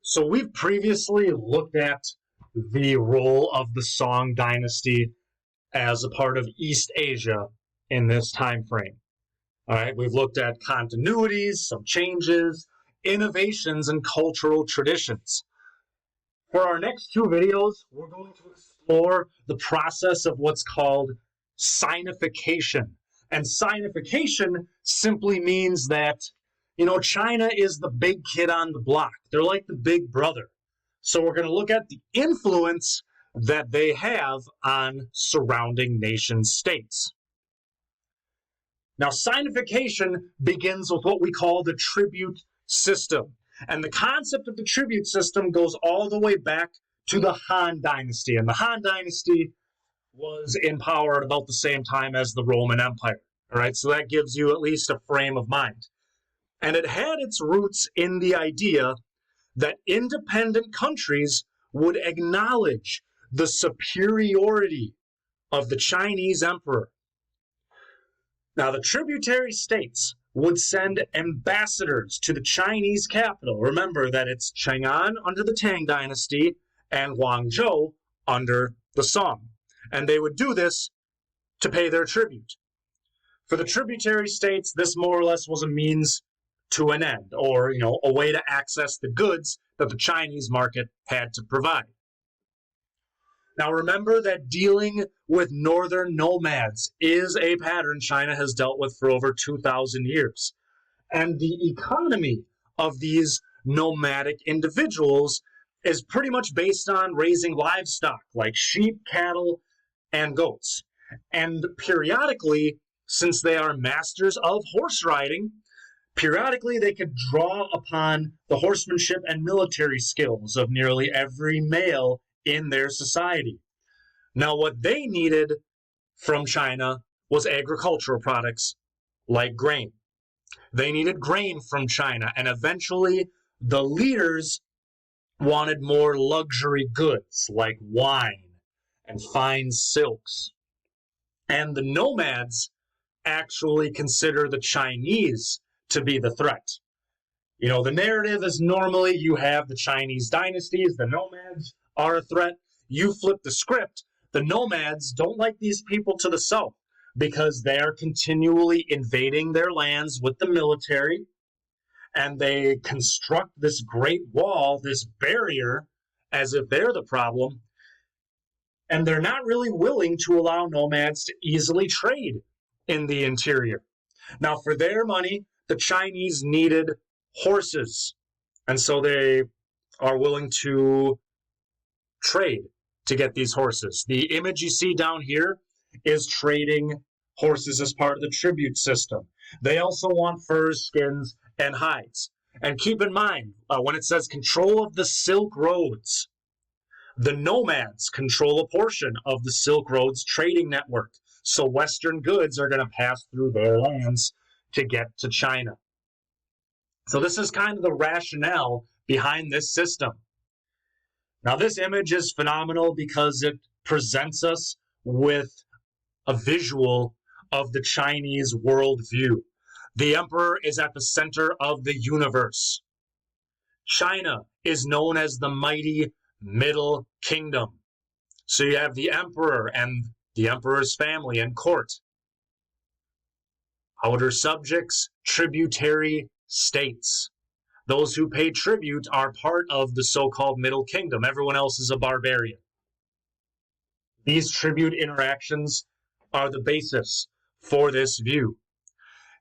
So we've previously looked at the role of the Song dynasty as a part of East Asia in this time frame. All right, we've looked at continuities, some changes, innovations, and cultural traditions. For our next two videos, we're going to explore the process of what's called Sinification. And Sinification simply means that, China is the big kid on the block. They're like the big brother. So we're going to look at the influence that they have on surrounding nation states. Now, Sinification begins with what we call the tribute system. And the concept of the tribute system goes all the way back to the Han Dynasty. And the Han Dynasty was in power at about the same time as the Roman Empire. All right, so that gives you at least a frame of mind. And it had its roots in the idea that independent countries would acknowledge the superiority of the Chinese emperor. Now, the tributary states would send ambassadors to the Chinese capital. Remember that it's Chang'an under the Tang Dynasty and Guangzhou under the Song. And they would do this to pay their tribute. For the tributary states, this more or less was a means to an end, or, a way to access the goods that the Chinese market had to provide. Now, remember that dealing with northern nomads is a pattern China has dealt with for over 2,000 years. And the economy of these nomadic individuals is pretty much based on raising livestock like sheep, cattle, and goats. And periodically, since they are masters of horse riding, periodically they could draw upon the horsemanship and military skills of nearly every male in their society. Now, what they needed from China was agricultural products like grain. They needed grain from China, and eventually the leaders wanted more luxury goods like wine and fine silks. And the nomads actually consider the Chinese to be the threat. The narrative is normally you have the Chinese dynasties, the nomads are a threat. You flip the script. The nomads don't like these people to the south because they are continually invading their lands with the military, and they construct this great wall, this barrier, as if they're the problem, and they're not really willing to allow nomads to easily trade in the interior. Now, for their money, the Chinese needed horses, and so they are willing to trade to get these horses. The image you see down here is trading horses as part of the tribute system. They also want furs, skins, and hides. And keep in mind, when it says control of the Silk Roads, the nomads control a portion of the Silk Road's trading network. So Western goods are going to pass through their lands to get to China. So this is kind of the rationale behind this system. Now, this image is phenomenal because it presents us with a visual of the Chinese worldview. The emperor is at the center of the universe. China is known as the mighty Middle Kingdom. So you have the emperor and the emperor's family and court. Outer subjects, tributary states. Those who pay tribute are part of the so-called Middle Kingdom. Everyone else is a barbarian. These tribute interactions are the basis for this view.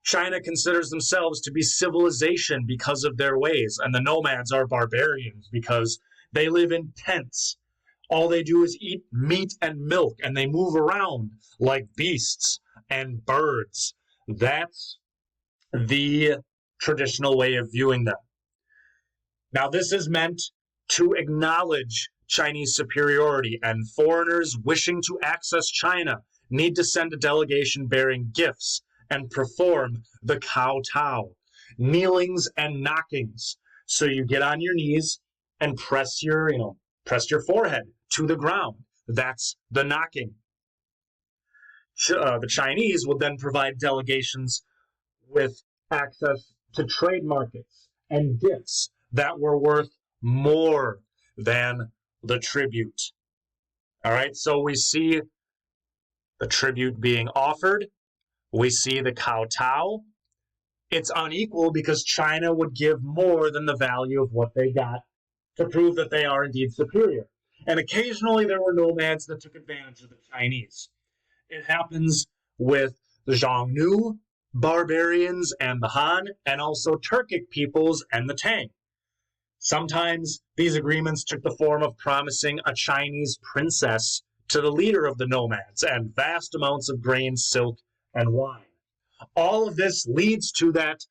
China considers themselves to be civilization because of their ways, and the nomads are barbarians because they live in tents. All they do is eat meat and milk, and they move around like beasts and birds. That's the traditional way of viewing them. Now, this is meant to acknowledge Chinese superiority, and foreigners wishing to access China need to send a delegation bearing gifts and perform the kowtow, kneelings and knockings. So you get on your knees and press your forehead to the ground. That's the knocking. The Chinese would then provide delegations with access to trade markets and gifts that were worth more than the tribute. All right, so we see the tribute being offered. We see the kowtow. It's unequal because China would give more than the value of what they got to prove that they are indeed superior. And occasionally there were nomads that took advantage of the Chinese. It happens with the Xiongnu barbarians and the Han, and also Turkic peoples and the Tang. Sometimes these agreements took the form of promising a Chinese princess to the leader of the nomads and vast amounts of grain, silk, and wine. All of this leads to that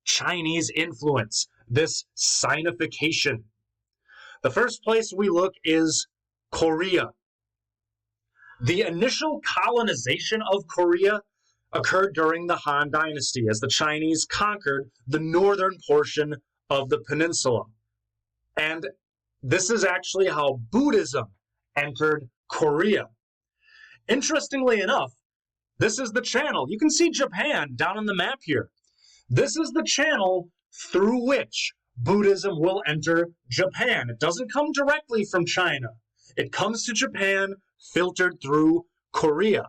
Chinese influence, this Sinification. The first place we look is Korea. The initial colonization of Korea occurred during the Han Dynasty as the Chinese conquered the northern portion of the peninsula. And this is actually how Buddhism entered Korea. Interestingly enough, this is the channel. You can see Japan down on the map here. This is the channel through which Buddhism will enter Japan. It doesn't come directly from China. It comes to Japan filtered through Korea.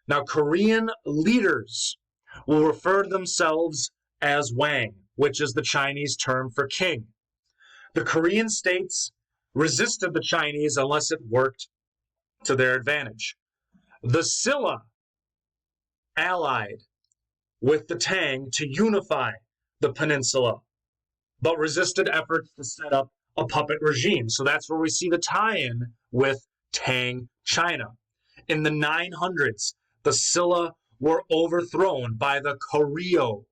Now, Korean leaders will refer to themselves as Wang, which is the Chinese term for king. The Korean states resisted the Chinese unless it worked to their advantage. The Silla allied with the Tang to unify the peninsula, but resisted efforts to set up a puppet regime. So that's where we see the tie-in with Tang China. In the 900s, the Silla were overthrown by the Koryo.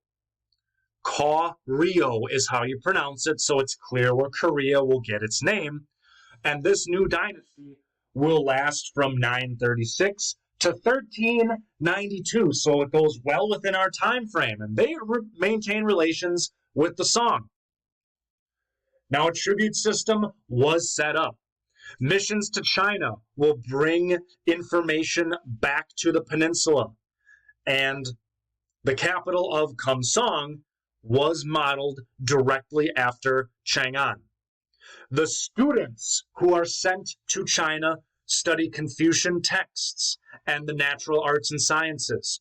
Koryo is how you pronounce it, so it's clear where Korea will get its name. And this new dynasty will last from 936 to 1392, so it goes well within our time frame, and they maintain relations with the Song. Now, a tribute system was set up. Missions to China will bring information back to the peninsula, and the capital of Kumsong was modeled directly after Chang'an. The students who are sent to China study Confucian texts and the natural arts and sciences.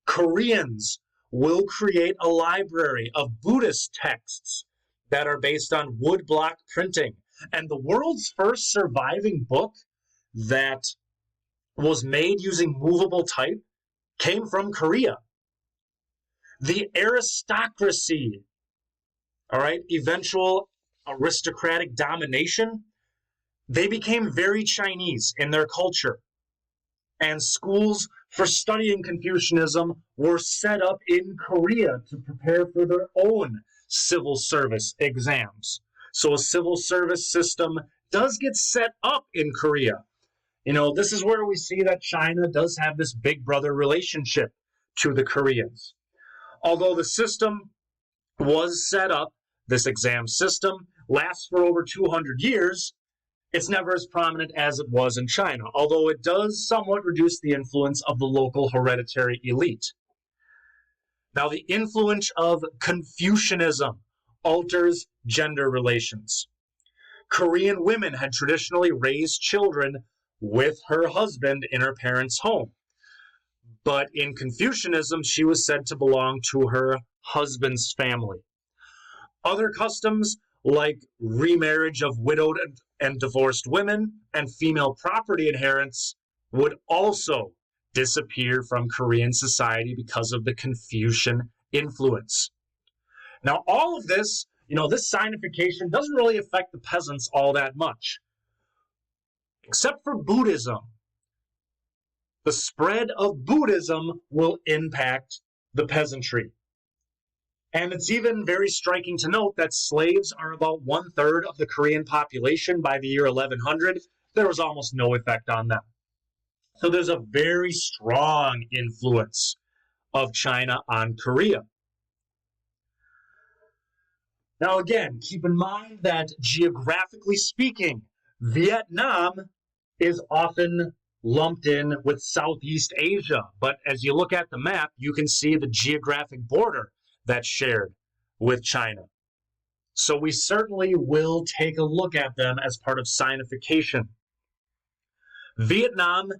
Koreans will create a library of Buddhist texts that are based on woodblock printing. And the world's first surviving book that was made using movable type came from Korea. The aristocracy, all right, eventual aristocratic domination, they became very Chinese in their culture. And schools for studying Confucianism were set up in Korea to prepare for their own civil service exams. So a civil service system does get set up in Korea. You know, this is where we see that China does have this big brother relationship to the Koreans. Although the system was set up, this exam system lasts for over 200 years, it's never as prominent as it was in China, although it does somewhat reduce the influence of the local hereditary elite. Now, the influence of Confucianism alters gender relations. Korean women had traditionally raised children with her husband in her parents' home. But in Confucianism, she was said to belong to her husband's family. Other customs, like remarriage of widowed and divorced women and female property inheritance, would also disappear from Korean society because of the Confucian influence. Now, all of this, this Sinification doesn't really affect the peasants all that much. Except for Buddhism. The spread of Buddhism will impact the peasantry. And it's even very striking to note that slaves are about 1/3 of the Korean population by the year 1100. There was almost no effect on them. So there's a very strong influence of China on Korea. Now again, keep in mind that geographically speaking, Vietnam is often lumped in with Southeast Asia. But as you look at the map, you can see the geographic border that's shared with China. So we certainly will take a look at them as part of Sinification. Vietnam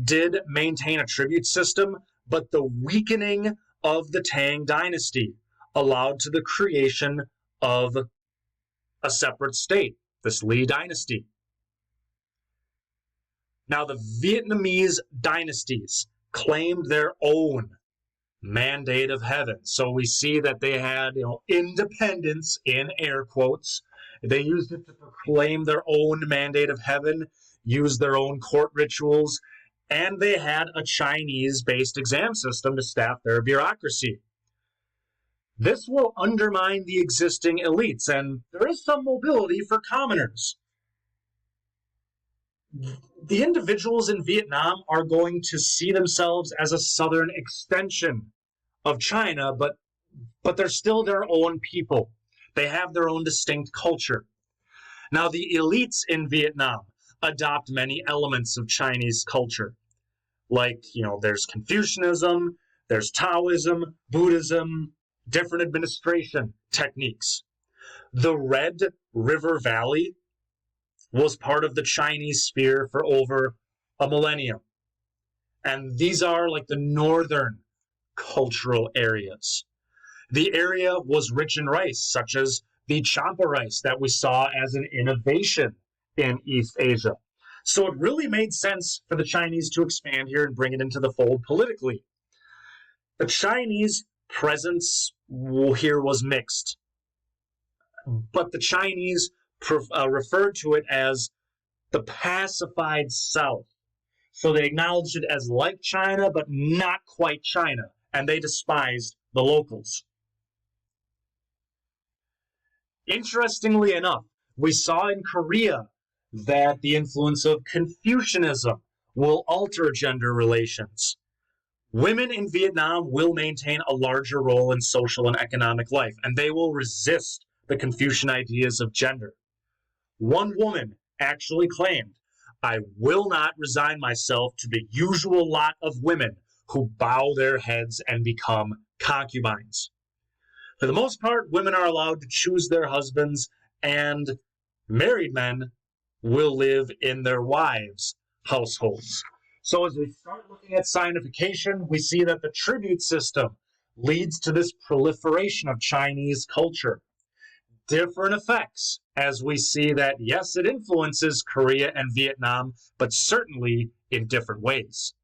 did maintain a tribute system, but the weakening of the Tang dynasty allowed to the creation of a separate state, this Lý dynasty. Now, the Vietnamese dynasties claimed their own mandate of heaven. So we see that they had, independence in air quotes. They used it to proclaim their own mandate of heaven, use their own court rituals, and they had a Chinese-based exam system to staff their bureaucracy. This will undermine the existing elites, and there is some mobility for commoners. The individuals in Vietnam are going to see themselves as a southern extension of China, but they're still their own people. They have their own distinct culture. Now, the elites in Vietnam adopt many elements of Chinese culture. Like, there's Confucianism, there's Taoism, Buddhism, different administration techniques. The Red River Valley was part of the Chinese sphere for over a millennium. And these are like the northern cultural areas. The area was rich in rice, such as the champa rice that we saw as an innovation in East Asia. So it really made sense for the Chinese to expand here and bring it into the fold politically. The Chinese presence here was mixed, but the Chinese referred to it as the pacified South. So they acknowledged it as like China, but not quite China, and they despised the locals. Interestingly enough, we saw in Korea that the influence of Confucianism will alter gender relations. Women in Vietnam will maintain a larger role in social and economic life, and they will resist the Confucian ideas of gender. One woman actually claimed, "I will not resign myself to the usual lot of women who bow their heads and become concubines." For the most part, women are allowed to choose their husbands, and married men will live in their wives' households. So as we start looking at Sinification, we see that the tribute system leads to this proliferation of Chinese culture. Different effects, as we see that, yes, it influences Korea and Vietnam, but certainly in different ways.